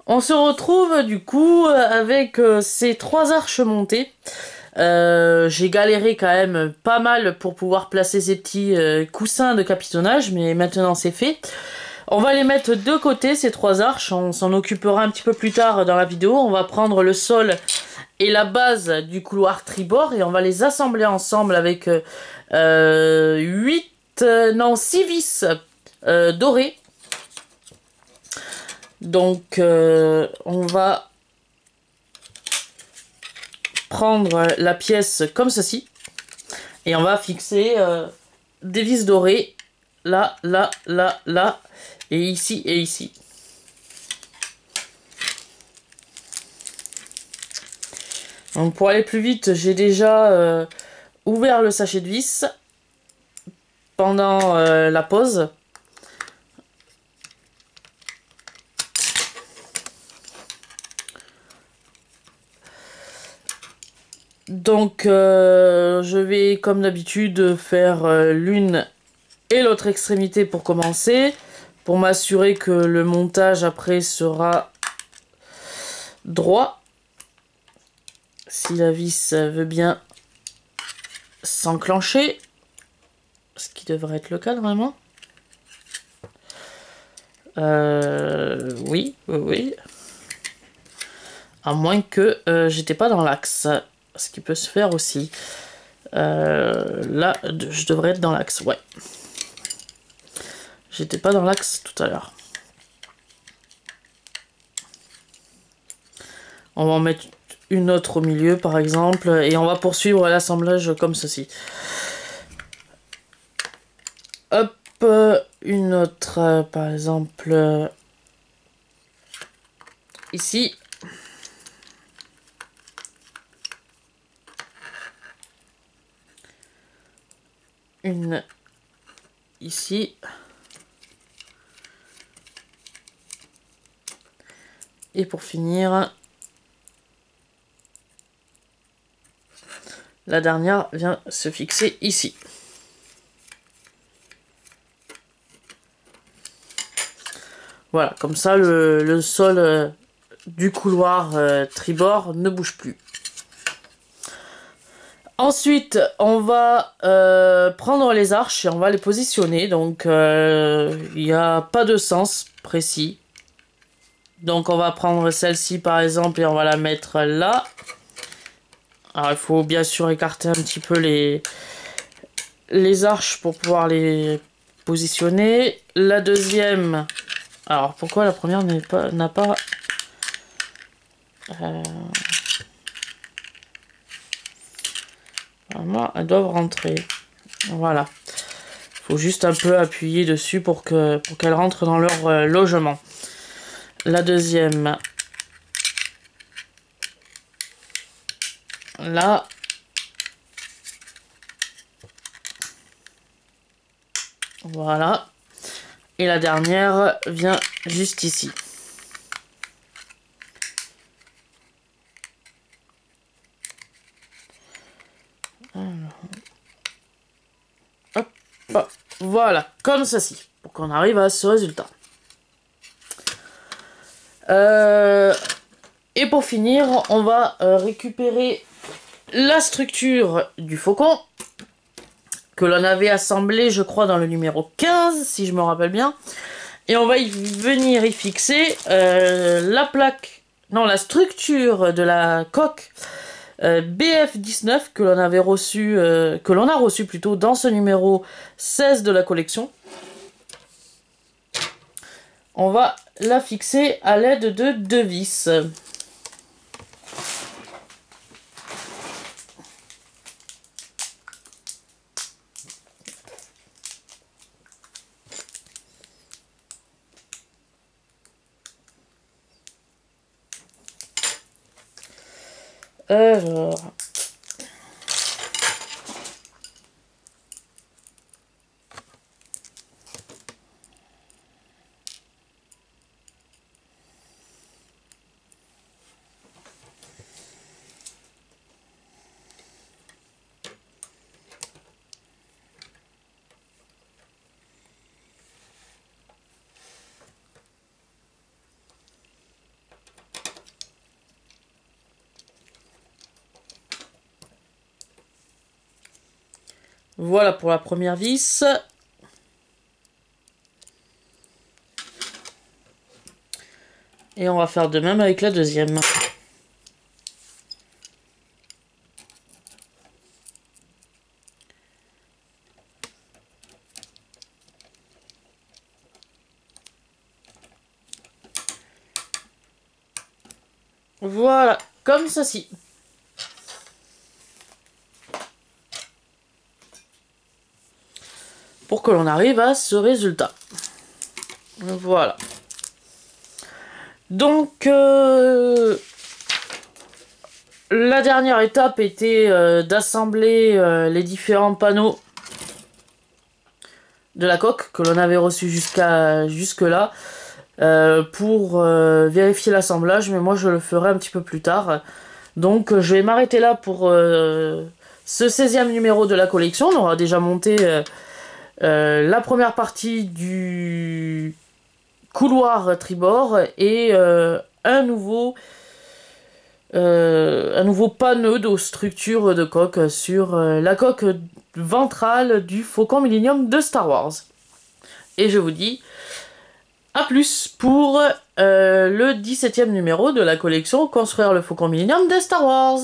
On se retrouve du coup avec ces trois arches montées. J'ai galéré quand même pas mal pour pouvoir placer ces petits coussins de capitonnage, mais maintenant c'est fait. On va les mettre de côté, ces trois arches, on s'en occupera un petit peu plus tard dans la vidéo. On va prendre le sol et la base du couloir tribord et on va les assembler ensemble avec 6 vis dorées. Donc on va prendre la pièce comme ceci et on va fixer des vis dorées là, là, là, là et ici et ici. Donc pour aller plus vite, j'ai déjà ouvert le sachet de vis pendant la pause. Donc je vais comme d'habitude faire l'une et l'autre extrémité pour commencer, pour m'assurer que le montage après sera droit. Si la vis veut bien s'enclencher, ce qui devrait être le cas normalement. Oui, oui, oui. À moins que j'étais pas dans l'axe, ce qui peut se faire aussi. Là, je devrais être dans l'axe, ouais. J'étais pas dans l'axe tout à l'heure. On va en mettre une autre au milieu, par exemple, et on va poursuivre l'assemblage comme ceci. Hop, une autre, par exemple, ici. Une ici. Et pour finir, la dernière vient se fixer ici. Voilà, comme ça le sol du couloir tribord ne bouge plus. Ensuite, on va prendre les arches et on va les positionner. Donc, il n'y a pas de sens précis. Donc, on va prendre celle-ci par exemple et on va la mettre là. Alors, il faut bien sûr écarter un petit peu les arches pour pouvoir les positionner. La deuxième... Alors, pourquoi la première n'a pas... Normalement, elles doivent rentrer. Voilà. Il faut juste un peu appuyer dessus pour qu'elles rentrent dans leur logement. La deuxième... Là... Voilà. Et la dernière vient juste ici. Hop, hop, voilà, comme ceci, pour qu'on arrive à ce résultat. Et pour finir, on va récupérer la structure du faucon que l'on avait assemblé, je crois, dans le numéro 15, si je me rappelle bien. Et on va venir y fixer la plaque, non, la structure de la coque BF19 que l'on avait reçu, que l'on a reçu plutôt dans ce numéro 16 de la collection. On va la fixer à l'aide de 2 vis. Alors... Voilà pour la première vis. Et on va faire de même avec la deuxième. Voilà, comme ceci. Pour que l'on arrive à ce résultat. Voilà. Donc, la dernière étape était d'assembler les différents panneaux de la coque que l'on avait reçu jusque-là pour vérifier l'assemblage, mais moi je le ferai un petit peu plus tard. Donc je vais m'arrêter là pour ce 16e numéro de la collection. On aura déjà monté la première partie du couloir tribord et un nouveau panneau de structure de coque sur la coque ventrale du Faucon Millenium de Star Wars. Et je vous dis à plus pour le 17e numéro de la collection Construire le Faucon Millenium de Star Wars.